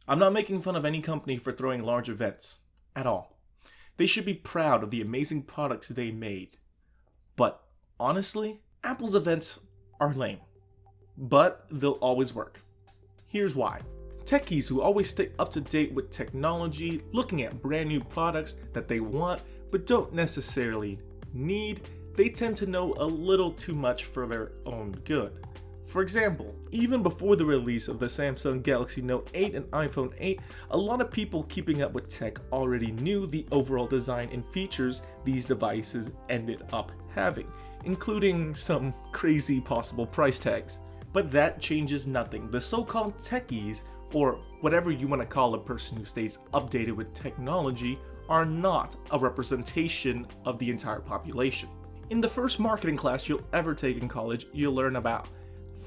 I'm not making fun of any company for throwing large events, at all. They should be proud of the amazing products they made. But honestly, Apple's events are lame. But they'll always work. Here's why. Techies who always stay up to date with technology, looking at brand new products that they want but don't necessarily need, they tend to know a little too much for their own good. For example, even before the release of the Samsung Galaxy Note 8 and iPhone 8, a lot of people keeping up with tech already knew the overall design and features these devices ended up having, including some crazy possible price tags. But that changes nothing. The so-called techies, or whatever you want to call a person who stays updated with technology, are not a representation of the entire population. In the first marketing class you'll ever take in college, you'll learn about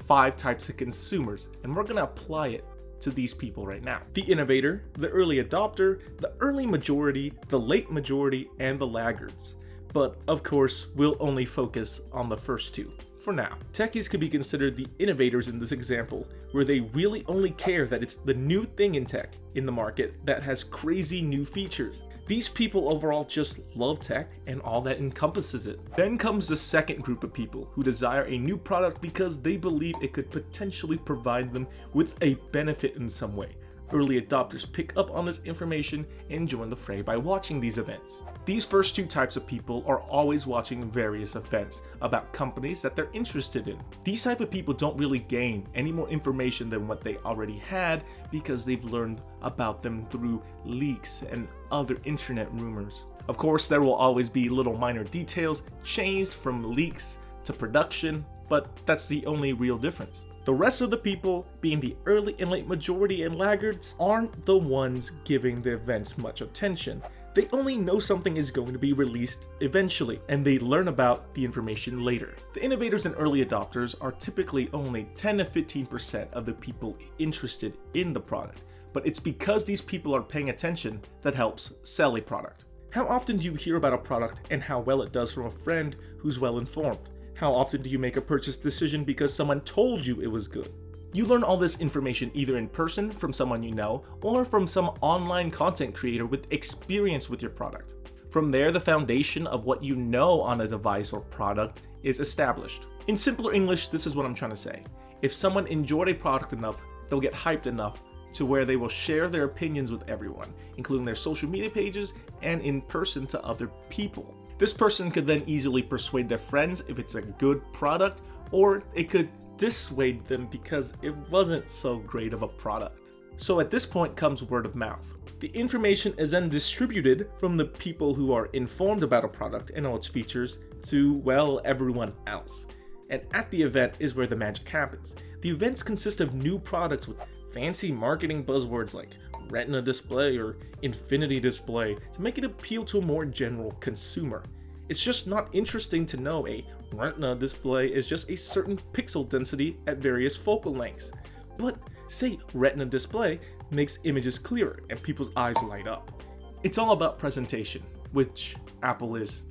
5 types of consumers, and we're going to apply it to these people right now. The innovator, the early adopter, the early majority, the late majority, and the laggards. But of course, we'll only focus on the first 2 for now. Techies could be considered the innovators in this example, where they really only care that it's the new thing in tech in the market that has crazy new features. These people overall just love tech and all that encompasses it. Then comes the second group of people who desire a new product because they believe it could potentially provide them with a benefit in some way. Early adopters pick up on this information and join the fray by watching these events. These first 2 types of people are always watching various events about companies that they're interested in. These type of people don't really gain any more information than what they already had because they've learned about them through leaks and other internet rumors. Of course, there will always be little minor details changed from leaks to production, but that's the only real difference. The rest of the people, being the early and late majority and laggards, aren't the ones giving the events much attention. They only know something is going to be released eventually, and they learn about the information later. The innovators and early adopters are typically only 10 to 15% of the people interested in the product, but it's because these people are paying attention that helps sell a product. How often do you hear about a product and how well it does from a friend who's well informed? How often do you make a purchase decision because someone told you it was good? You learn all this information either in person from someone you know or from some online content creator with experience with your product. From there, the foundation of what you know on a device or product is established. In simpler English, this is what I'm trying to say. If someone enjoyed a product enough, they'll get hyped enough to where they will share their opinions with everyone, including their social media pages and in person to other people. This person could then easily persuade their friends if it's a good product, or it could dissuade them because it wasn't so great of a product. So at this point comes word of mouth. The information is then distributed from the people who are informed about a product and all its features to, well, everyone else. And at the event is where the magic happens. The events consist of new products with fancy marketing buzzwords like Retina display or Infinity display to make it appeal to a more general consumer. It's just not interesting to know a Retina display is just a certain pixel density at various focal lengths. But say Retina display makes images clearer and people's eyes light up. It's all about presentation, which Apple is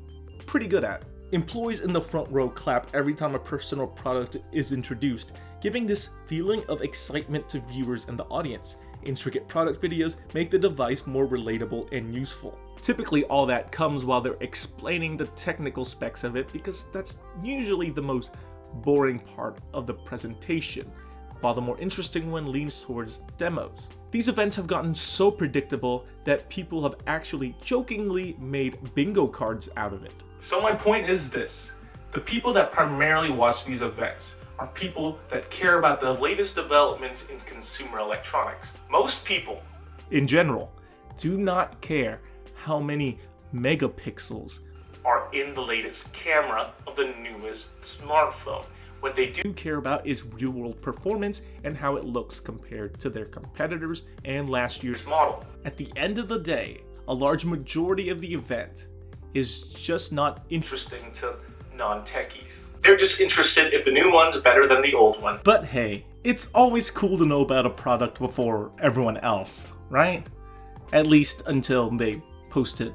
pretty good at. Employees in the front row clap every time a personal product is introduced, giving this feeling of excitement to viewers and the audience. Intricate product videos make the device more relatable and useful. Typically, all that comes while they're explaining the technical specs of it because that's usually the most boring part of the presentation, while the more interesting one leans towards demos. These events have gotten so predictable that people have actually jokingly made bingo cards out of it. So my point is this: the people that primarily watch these events are people that care about the latest developments in consumer electronics. Most people, in general, do not care how many megapixels are in the latest camera of the newest smartphone. What they do care about is real-world performance and how it looks compared to their competitors and last year's model. At the end of the day, a large majority of the event is just not interesting to non-techies. They're just interested if the new one's better than the old one. But hey, it's always cool to know about a product before everyone else, right? At least until they post it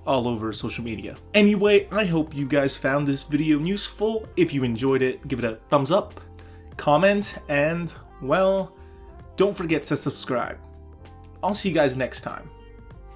all over social media. Anyway, I hope you guys found this video useful. If you enjoyed it, give it a thumbs up, comment, and, well, don't forget to subscribe. I'll see you guys next time.